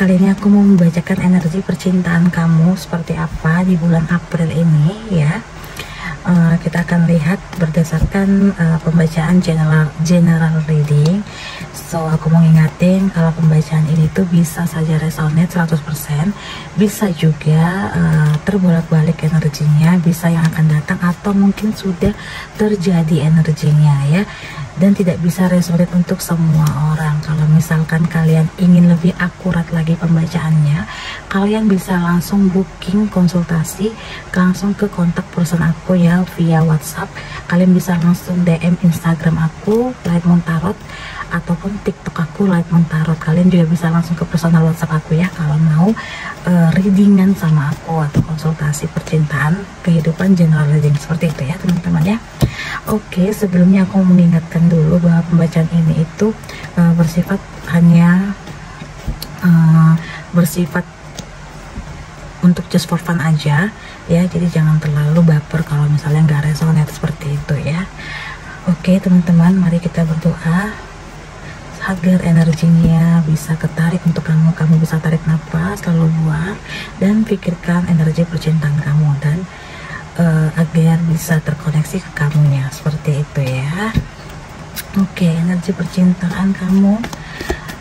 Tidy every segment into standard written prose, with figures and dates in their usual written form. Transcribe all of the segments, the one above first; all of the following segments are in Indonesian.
Kali ini aku mau membacakan energi percintaan kamu seperti apa di bulan April ini ya. Kita akan lihat berdasarkan pembacaan general reading. So aku mau ngingatin kalau pembacaan ini tuh bisa saja resonate 100%, bisa juga terbolak-balik energinya, bisa yang akan datang atau mungkin sudah terjadi energinya ya. Dan tidak bisa resonate untuk semua orang. Kalau misalkan kalian ingin lebih akurat lagi pembacaannya, kalian bisa langsung booking konsultasi langsung ke kontak person aku ya via WhatsApp. Kalian bisa langsung DM Instagram aku Light Moon Tarot ataupun TikTok aku Light Moon Tarot. Kalian juga bisa langsung ke personal WhatsApp aku ya kalau mau readingan sama aku atau konsultasi percintaan, kehidupan, general reading seperti itu ya teman-teman ya. Oke, sebelumnya aku mengingatkan dulu bahwa pembacaan ini itu bersifat hanya bersifat untuk just for fun aja ya, jadi jangan terlalu baper kalau misalnya nggak resonate seperti itu ya. Oke teman-teman, mari kita berdoa agar energinya bisa ketarik untuk kamu bisa tarik nafas lalu buang dan pikirkan energi percintaan kamu dan agar bisa terkoneksi ke kamunya seperti itu ya. Oke, energi percintaan kamu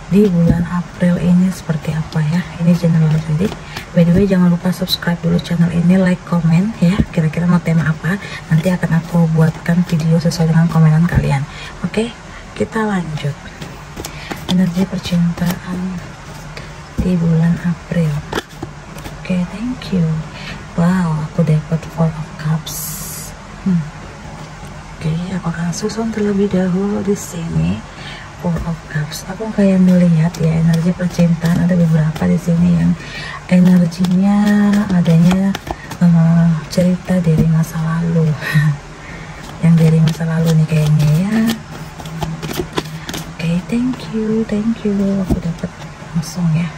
di bulan April ini seperti apa ya? Ini general reading. By the way, jangan lupa subscribe dulu channel ini, like, komen ya. Kira-kira mau tema apa? Nanti akan aku buatkan video sesuai dengan komenan kalian. Oke, kita lanjut. Energi percintaan di bulan April. Oke, thank you. Wow, aku dapat Four of Cups. Oke, aku akan susun terlebih dahulu di sini. Four of Cups. Aku kayak melihat ya energi percintaan ada beberapa di sini yang energinya adanya cerita dari masa lalu. Yang dari masa lalu nih kayaknya ya. Oke, thank you. Aku dapat langsung ya.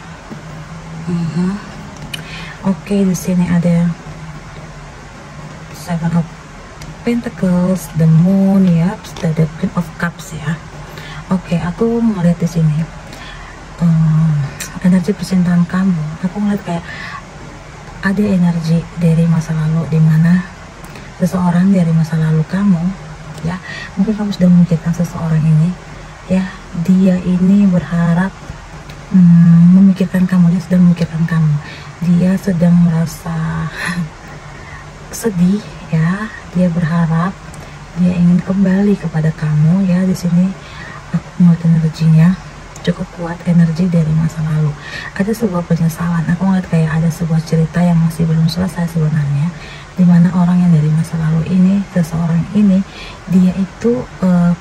Oke, di sini ada Seven of Pentacles, the Moon ya, the Queen of Cups ya. Oke, aku melihat di sini energi percintaan kamu. Aku melihat kayak ada energi dari masa lalu, dimana seseorang dari masa lalu kamu ya, mungkin kamu sudah memikirkan seseorang ini ya, dia ini berharap memikirkan kamu, dia sedang memikirkan kamu, dia sedang merasa sedih ya, dia berharap, dia ingin kembali kepada kamu ya. Di sini aku melihat energinya cukup kuat, energi dari masa lalu. Ada sebuah penyesalan, aku ngeliat kayak ada sebuah cerita yang masih belum selesai sebenarnya, dimana orang yang dari masa lalu ini, seseorang ini, dia itu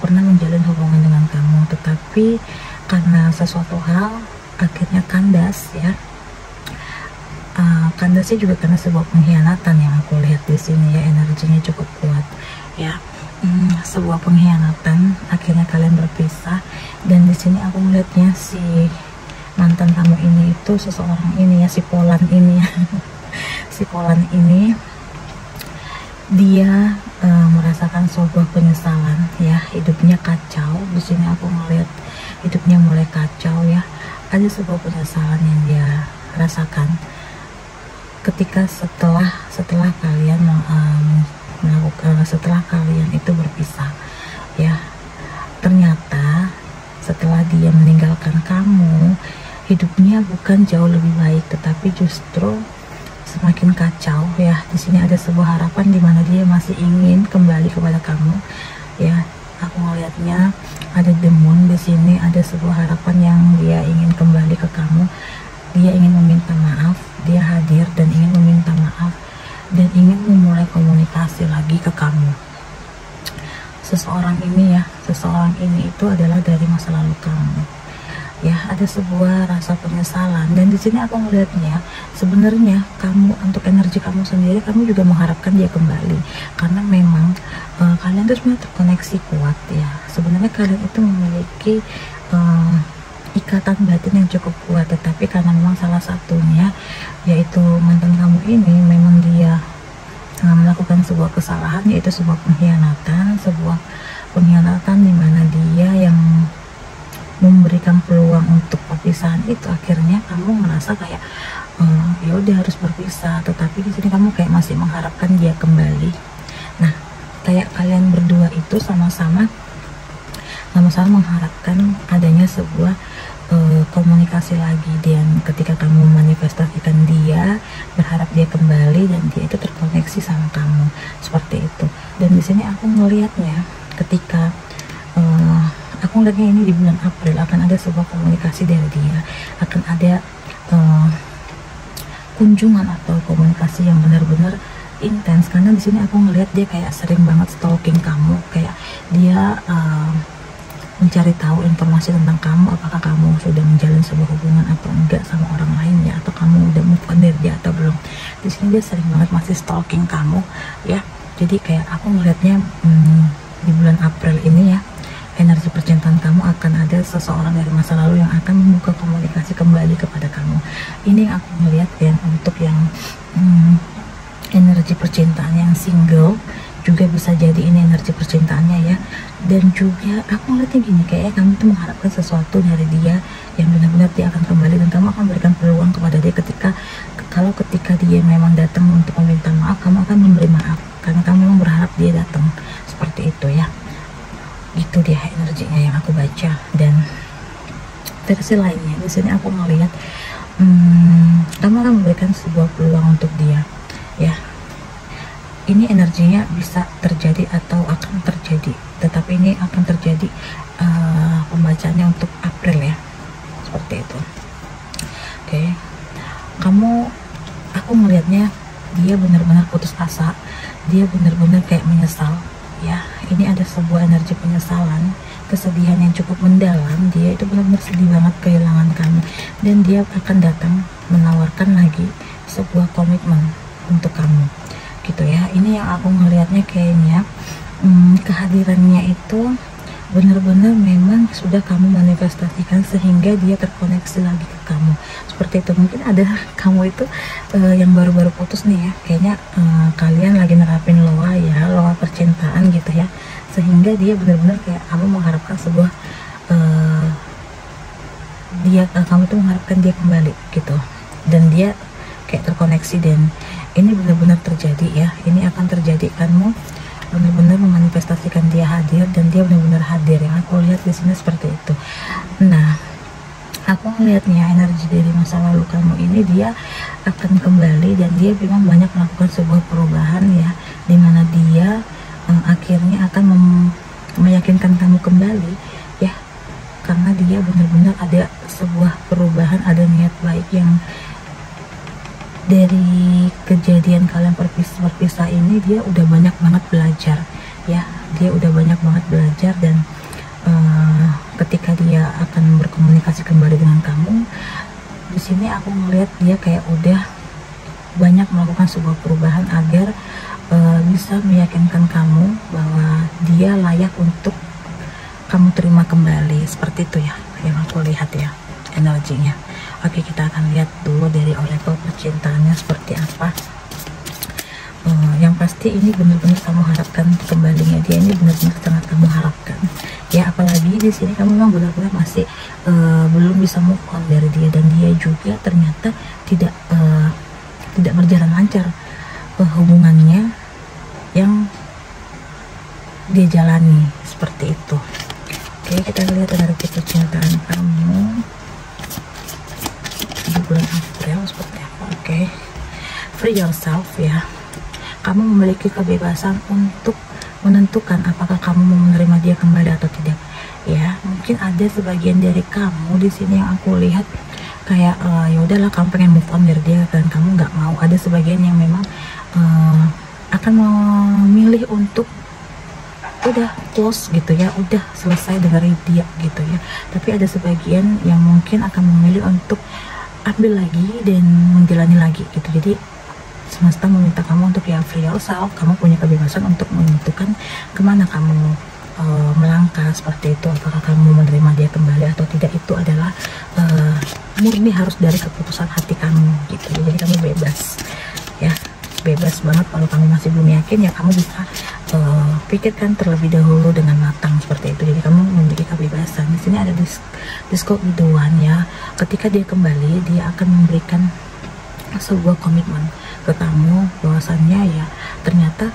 pernah menjalin hubungan dengan kamu, tetapi karena sesuatu hal akhirnya kandas ya. Kandasnya juga karena sebuah pengkhianatan yang aku lihat di sini ya, energinya cukup kuat ya. Sebuah pengkhianatan, akhirnya kalian berpisah. Dan di sini aku melihatnya si mantan kamu ini itu seseorang ini ya, si Polan ini ya. Si Polan ini dia merasakan sebuah penyesalan ya, hidupnya kacau. Di sini aku melihat hidupnya mulai kacau ya. Ada sebuah penyesalan yang dia rasakan ketika setelah kalian setelah kalian itu berpisah ya. Ternyata setelah dia meninggalkan kamu, hidupnya bukan jauh lebih baik, tetapi justru semakin kacau ya. Di sini ada sebuah harapan di mana dia masih ingin kembali kepada kamu ya. Aku melihatnya ada the Moon di sini, ada sebuah harapan yang dia ingin kembali ke kamu. Dia ingin meminta maaf, dia hadir dan ingin meminta maaf dan ingin memulai komunikasi lagi ke kamu. Seseorang ini ya, seseorang ini itu adalah dari masa lalu kamu ya. Ada sebuah rasa penyesalan, dan di sini aku melihatnya sebenarnya kamu, untuk energi kamu sendiri, kamu juga mengharapkan dia kembali karena memang kalian itu sebenarnya terkoneksi kuat ya. Sebenarnya kalian itu memiliki ikatan batin yang cukup kuat, tetapi karena memang salah satunya yaitu mantan kamu ini memang dia melakukan sebuah kesalahan, yaitu sebuah pengkhianatan di mana dia yang memberikan peluang untuk perpisahan itu, akhirnya kamu merasa kayak ya udah harus berpisah, tetapi di sini kamu kayak masih mengharapkan dia kembali. Nah, kayak kalian berdua itu sama-sama mengharapkan adanya sebuah komunikasi lagi, dan ketika kamu manifestasikan dia, berharap dia kembali dan dia itu terkoneksi sama kamu seperti itu. Dan di sini aku melihatnya ketika aku melihatnya ini di bulan April akan ada sebuah komunikasi dari dia, akan ada kunjungan atau komunikasi yang benar-benar intens, karena di sini aku ngelihat dia kayak sering banget stalking kamu, kayak dia mencari tahu informasi tentang kamu, apakah kamu sudah menjalin sebuah hubungan atau enggak sama orang lainnya, atau kamu udah move on dari dia atau belum. Di sini dia sering banget masih stalking kamu ya. Jadi kayak aku melihatnya di bulan April ini ya, energi percintaan kamu akan ada seseorang dari masa lalu yang akan membuka komunikasi kembali kepada kamu. Ini yang aku melihat ya, untuk yang energi percintaan yang single juga bisa jadi ini energi percintaannya ya. Dan juga aku ngeliatnya gini, kayaknya kamu tuh mengharapkan sesuatu dari dia yang benar-benar dia akan kembali, dan kamu akan berikan peluang kepada dia ketika dia memang datang untuk meminta maaf, kamu akan memberi maaf karena kamu memang berharap dia datang, seperti itu ya. Gitu dia energinya yang aku baca. Dan versi lainnya di sini aku melihat kamu akan memberikan sebuah peluang untuk dia ya. Ini energinya bisa terjadi atau akan terjadi, tetapi ini akan terjadi pembacaannya untuk April ya, seperti itu. Oke. Aku melihatnya dia benar-benar putus asa, dia benar-benar kayak menyesal ya. Ini ada sebuah energi penyesalan, kesedihan yang cukup mendalam. Dia itu benar-benar sedih banget kehilangan kamu, dan dia akan datang menawarkan lagi sebuah komitmen untuk kamu gitu ya. Ini yang aku melihatnya kayaknya kehadirannya itu benar-benar memang sudah kamu manifestasikan sehingga dia terkoneksi lagi ke kamu, seperti itu. Mungkin ada kamu itu yang baru-baru putus nih ya, kayaknya kalian lagi nerapin loa percintaan gitu ya, sehingga dia benar-benar kayak kamu mengharapkan sebuah kamu tuh mengharapkan dia kembali gitu, dan dia kayak terkoneksi. Dan ini benar-benar terjadi ya, ini akan terjadi, kamu benar-benar memanifestasikan dia hadir, dan dia benar-benar hadir. Yang aku lihat di sini seperti itu. Nah, aku melihatnya energi dari masa lalu kamu ini dia akan kembali, dan dia memang banyak melakukan sebuah perubahan ya, dimana dia akhirnya akan meyakinkan kamu kembali ya, karena dia benar-benar ada sebuah perubahan, ada niat baik yang dari kejadian kalian berpisah ini. Dia udah banyak banget belajar ya, dia udah banyak banget belajar, dan ketika dia akan berkomunikasi kembali dengan kamu, di sini aku melihat dia kayak udah banyak melakukan sebuah perubahan agar bisa meyakinkan kamu bahwa dia layak untuk kamu terima kembali, seperti itu ya yang aku lihat ya energinya. Oke, kita akan lihat dulu dari oracle percintaannya seperti apa. Yang pasti ini benar-benar kamu harapkan kembalinya dia, ini benar-benar sangat kamu harapkan ya. Apalagi di sini kamu memang benar-benar masih belum bisa move on dari dia, dan dia juga ternyata tidak berjalan lancar hubungannya yang dia jalani, seperti itu. Oke, kita lihat energi percintaan kamu di bulan April seperti apa. Oke, free yourself ya. Kamu memiliki kebebasan untuk menentukan apakah kamu mau menerima dia kembali atau tidak ya. Mungkin ada sebagian dari kamu di sini yang aku lihat kayak ya udahlah, kamu pengen move on dari dia dan kamu nggak mau. Ada sebagian yang memang akan memilih untuk udah close gitu ya, udah selesai dari dia gitu ya. Tapi ada sebagian yang mungkin akan memilih untuk ambil lagi dan menjalani lagi gitu. Jadi semesta meminta kamu untuk ya free yourself, kamu punya kebebasan untuk menentukan kemana kamu melangkah, seperti itu. Apakah kamu menerima dia kembali atau tidak, itu adalah murni harus dari keputusan hati kamu gitu. Jadi kamu bebas ya, bebas banget. Kalau kamu masih belum yakin ya kamu bisa pikirkan terlebih dahulu dengan matang seperti itu. Jadi kamu memiliki kebebasan. Di sini ada disco biduan ya. Ketika dia kembali, dia akan memberikan sebuah komitmen ke kamu bahwasannya ya ternyata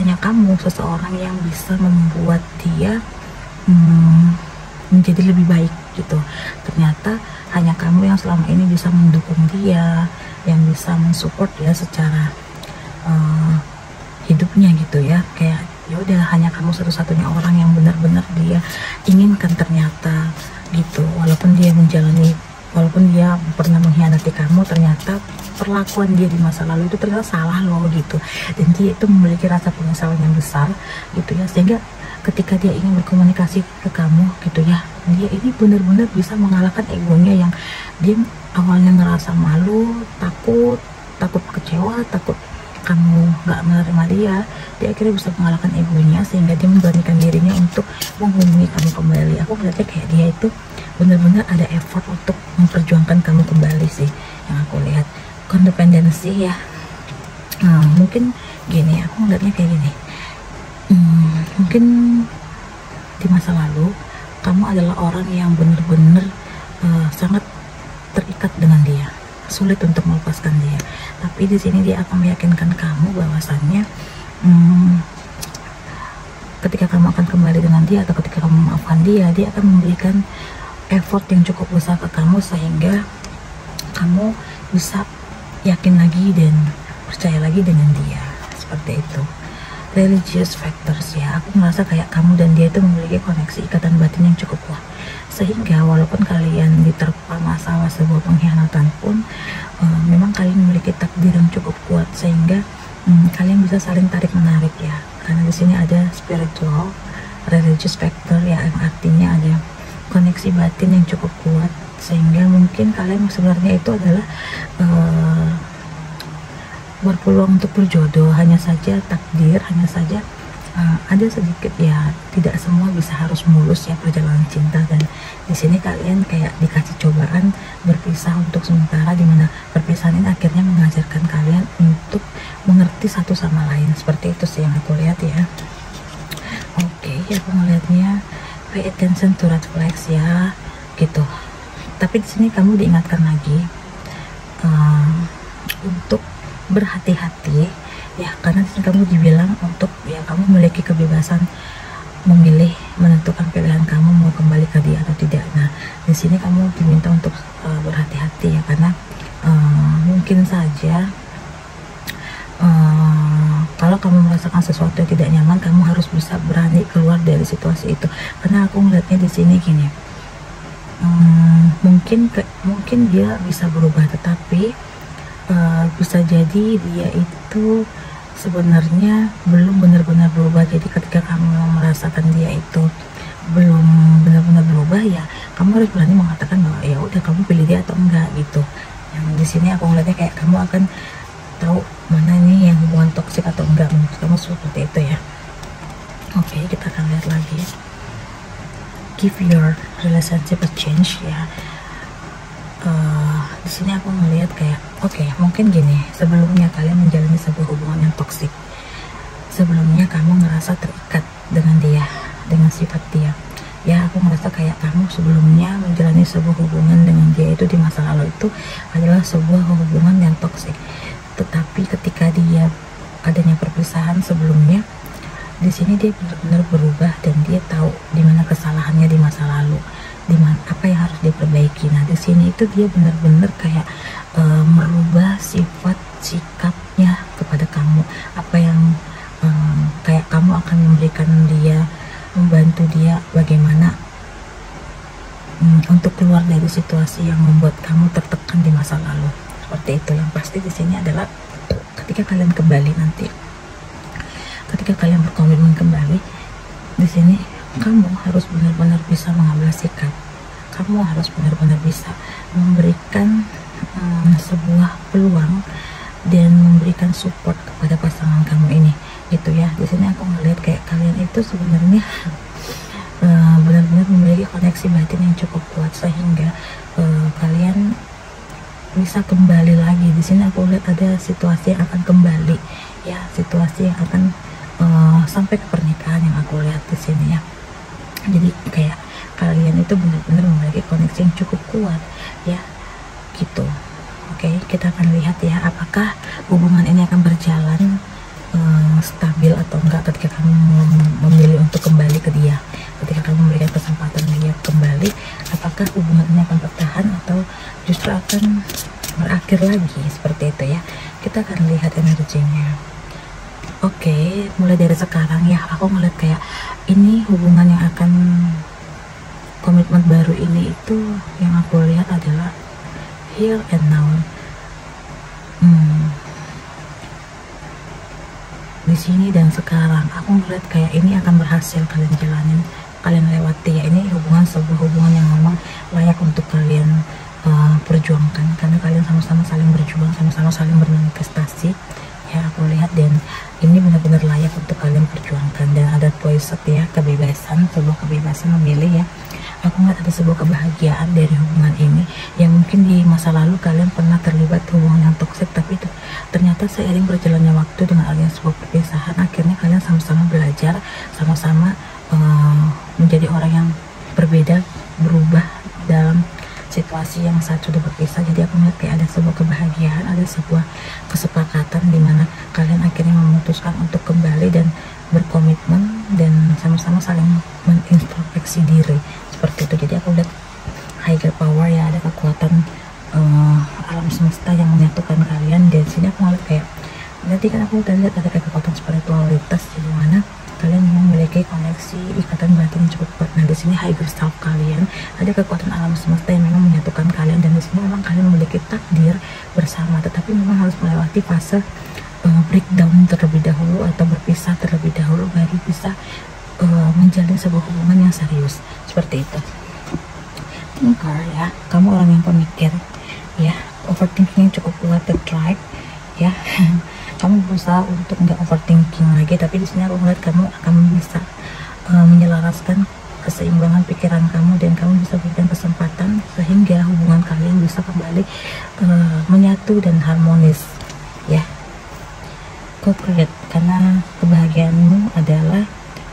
hanya kamu seseorang yang bisa membuat dia menjadi lebih baik gitu. Ternyata hanya kamu yang selama ini bisa mendukung dia, yang bisa mensupport dia secara hidupnya gitu ya. Kayak ya udah hanya kamu satu-satunya orang yang benar-benar dia inginkan ternyata gitu. Walaupun dia pernah mengkhianati kamu, ternyata perlakuan dia di masa lalu itu ternyata salah loh gitu, dan dia itu memiliki rasa penyesalan yang besar gitu ya, sehingga ketika dia ingin berkomunikasi ke kamu gitu ya, dia ini benar-benar bisa mengalahkan egonya yang dia awalnya ngerasa malu, takut kecewa, takut kamu nggak menerima dia akhirnya bisa mengalahkan egonya sehingga dia memberanikan dirinya untuk menghubungi kamu kembali. Aku melihatnya kayak dia itu benar-benar ada effort untuk memperjuangkan kamu kembali sih yang aku lihat. Kondependensi ya, mungkin gini, aku melihatnya kayak gini, mungkin di masa lalu kamu adalah orang yang benar-benar sangat terikat dengan dia, sulit untuk melepaskan dia. Tapi di sini dia akan meyakinkan kamu bahwasannya ketika kamu akan kembali dengan dia atau ketika kamu memaafkan dia, dia akan memberikan effort yang cukup besar ke kamu sehingga kamu bisa yakin lagi dan percaya lagi dengan dia, seperti itu. Religious factors ya, aku merasa kayak kamu dan dia itu memiliki koneksi ikatan batin yang cukup kuat, sehingga walaupun kalian diterpa masalah sebuah pengkhianatan pun memang kalian memiliki takdir yang cukup kuat sehingga kalian bisa saling tarik menarik ya. Karena di sini ada spiritual religious factor ya, yang artinya ada koneksi batin yang cukup kuat, sehingga mungkin kalian sebenarnya itu adalah berpeluang untuk berjodoh. Hanya saja takdir, hanya saja ada sedikit ya, tidak semua bisa harus mulus ya perjalanan cinta, dan di sini kalian kayak dikasih cobaan berpisah untuk sementara, dimana perpisahan ini akhirnya mengajarkan kalian untuk mengerti satu sama lain. Seperti itu sih yang aku lihat ya. Oke, aku melihatnya pay attention to red flags ya gitu. Tapi di sini kamu diingatkan lagi untuk berhati-hati ya, karena di sini kamu dibilang untuk ya kamu memiliki kebebasan memilih, menentukan pilihan kamu mau kembali ke dia atau tidak. Nah, di sini kamu diminta untuk berhati-hati ya, karena mungkin saja kalau kamu merasakan sesuatu yang tidak nyaman, kamu harus bisa berani keluar dari situasi itu. Karena aku melihatnya di sini gini, mungkin dia bisa berubah, tetapi bisa jadi dia itu sebenarnya belum benar-benar berubah. Jadi ketika kamu merasakan dia itu belum benar-benar berubah ya, kamu harus berani mengatakan bahwa ya udah kamu pilih dia atau enggak gitu. Yang di sini aku ngeliatnya kayak kamu akan tahu mana nih yang hubungan toksik atau enggak, menurut kamu seperti itu ya. Oke, kita akan lihat lagi. Give your relationship a change ya. Di sini aku melihat kayak oke, mungkin gini, sebelumnya kalian menjalani sebuah hubungan yang toksik, sebelumnya kamu ngerasa terikat dengan dia, dengan sifat dia ya. Aku merasa kayak kamu sebelumnya menjalani sebuah hubungan dengan dia itu di masa lalu itu adalah sebuah hubungan yang toksik, tetapi ketika dia adanya perpisahan sebelumnya, di sini dia benar-benar berubah dan dia tahu di mana kesalahannya di masa lalu, di mana apa yang harus diperbaiki. Nah, di sini itu dia benar-benar kayak merubah sifat sikapnya kepada kamu, apa yang kayak kamu akan memberikan dia, membantu dia bagaimana untuk keluar dari situasi yang membuat kamu tertekan di masa lalu. Seperti itu. Yang pasti di sini adalah ketika kalian kembali nanti, ketika kalian berkomitmen kembali, di sini kamu harus benar-benar bisa mengambil sikap. Kamu harus benar-benar bisa memberikan sebuah peluang dan memberikan support kepada pasangan kamu ini, gitu ya. Di sini aku ngelihat kayak kalian itu sebenarnya benar-benar memiliki koneksi batin yang cukup kuat sehingga kalian bisa kembali lagi. Di sini aku lihat ada situasi yang akan kembali ya, situasi yang akan sampai ke pernikahan yang aku lihat di sini ya. Jadi kayak kalian itu benar-benar memiliki koneksi yang cukup kuat ya, gitu. Oke, kita akan lihat ya apakah hubungan ini akan berjalan stabil atau enggak ketika kamu memilih untuk kembali ke dia, ketika kamu memberikan kesempatan dia kembali, apakah hubungan ini akan bertahan atau justru akan berakhir lagi, seperti itu ya. Kita akan lihat energinya. Oke, mulai dari sekarang ya, aku ngeliat kayak ini hubungan yang akan komitmen baru ini itu yang aku lihat adalah here and now. Di sini dan sekarang aku ngeliat kayak ini akan berhasil kalian jalanin, kalian lewati ya. Ini sebuah hubungan yang memang layak untuk kalian perjuangkan, karena kalian sama-sama saling berjuang, sama-sama saling bermanifestasi ya, aku lihat. Dan ini benar-benar layak untuk kalian perjuangkan, dan ada choice ya, kebebasan, sebuah kebebasan memilih ya. Aku ngeliat ada sebuah kebahagiaan dari hubungan ini, yang mungkin di masa lalu kalian pernah terlibat hubungan yang toksik, tapi itu ternyata seiring berjalannya waktu dengan adanya sebuah perpisahan, akhirnya kalian sama-sama belajar, sama-sama menjadi orang yang berbeda, berubah dalam situasi yang saat sudah berpisah. Jadi aku melihat kayak ada sebuah kebahagiaan, ada sebuah kesepakatan di mana kalian akhirnya memutuskan untuk kembali dan berkomitmen dan sama-sama saling mengintrospeksi diri, seperti itu. Jadi aku lihat higher power ya, ada kekuatan alam semesta yang menyatukan kalian. Dan sini aku ngeliat kayak nanti kan aku udah lihat ada kayak kekuatan spiritualitas di mana kalian memiliki koneksi ikatan batin yang cukup kuat. Nah di sini higher self kalian, ada kekuatan alam semesta yang memang menyatukan kalian, dan di sini memang kalian memiliki takdir bersama, tetapi memang harus melewati fase breakdown terlebih dahulu atau berpisah terlebih dahulu, baru bisa menjalin sebuah hubungan yang serius, seperti itu. Thinker ya, kamu orang yang pemikir ya, overthinking cukup kuat, the drive ya. Kamu berusaha untuk nggak overthinking lagi, tapi di sini aku melihat kamu akan bisa menyelaraskan keseimbangan pikiran kamu, dan kamu bisa berikan kesempatan sehingga hubungan kalian bisa kembali menyatu dan harmonis ya. Co-create, karena kebahagiaanmu adalah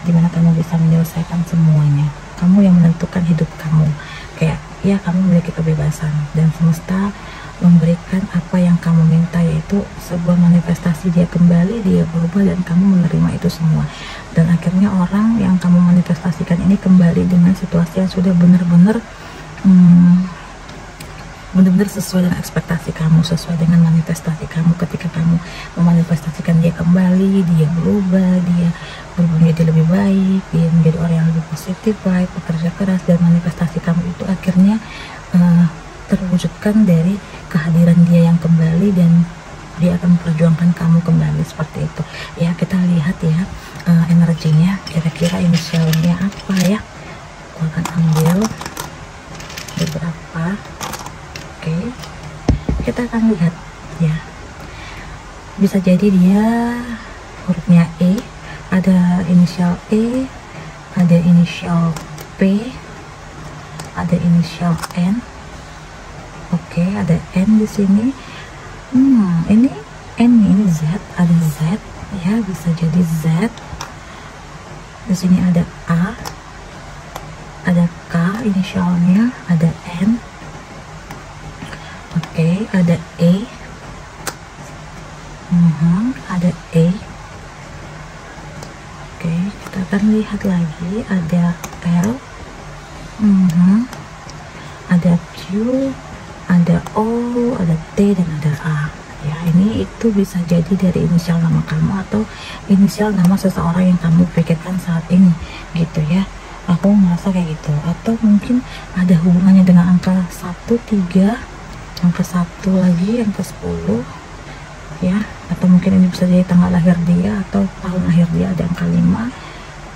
dimana kamu bisa menyelesaikan semuanya, kamu yang menentukan hidup kamu. Kayak ya, kamu memiliki kebebasan dan semesta memberikan apa yang kamu minta, yaitu sebuah manifestasi. Dia kembali, dia berubah, dan kamu menerima itu semua. Dan akhirnya orang yang kamu manifestasikan ini kembali dengan situasi yang sudah benar-benar benar-benar sesuai dengan ekspektasi kamu, sesuai dengan manifestasi kamu. Ketika kamu memanifestasikan dia kembali, dia berubah, dia berubah menjadi lebih baik, dia menjadi orang yang lebih positif, baik, bekerja keras, dan manifestasi kamu itu akhirnya terwujudkan dari kehadiran dia yang kembali, dan dia akan memperjuangkan kamu kembali, seperti itu ya. Kita lihat ya energinya, kira-kira inisialnya apa ya. Aku akan ambil beberapa. Oke, kita akan lihat ya, bisa jadi dia hurufnya E, ada inisial E, ada inisial P, ada inisial N. Oke, ada N di sini. Ini N, ini Z, ada Z ya, bisa jadi Z. Di sini ada A, ada K inisialnya, ada N. Oke, ada E, ada E. Oke, kita akan lihat lagi, ada L, ada Q, ada O, ada T, dan ada A ya. Ini itu bisa jadi dari inisial nama kamu atau inisial nama seseorang yang kamu pikirkan saat ini, gitu ya. Aku merasa kayak gitu. Atau mungkin ada hubungannya dengan angka 1, 3, angka 1 lagi, angka 10 ya. Atau mungkin ini bisa jadi tanggal lahir dia atau tahun lahir dia, ada angka 5.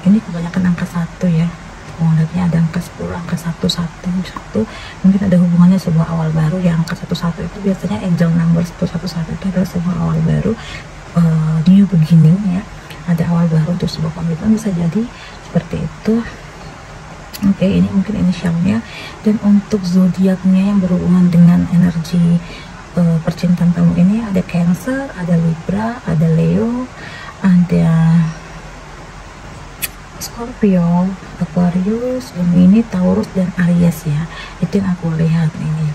Ini kebanyakan angka 1 ya. Melihatnya ada angka 10, angka 111, mungkin ada hubungannya sebuah awal baru ya. Angka 11 itu biasanya angel number, 111 itu adalah sebuah awal baru, new beginning ya. Ada awal baru untuk sebuah komitmen, bisa jadi seperti itu. Oke, ini mungkin inisialnya. Dan untuk zodiaknya yang berhubungan dengan energi percintaan kamu ini, ada Cancer, ada Libra, ada Leo, ada Scorpio, Aquarius, Gemini, Taurus, dan Aries ya. Itu yang aku lihat ini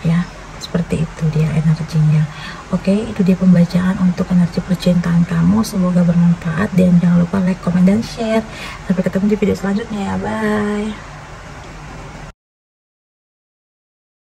ya. Seperti itu dia energinya. Oke, itu dia pembacaan untuk energi percintaan kamu. Semoga bermanfaat dan jangan lupa like, comment, dan share. Sampai ketemu di video selanjutnya ya. Bye.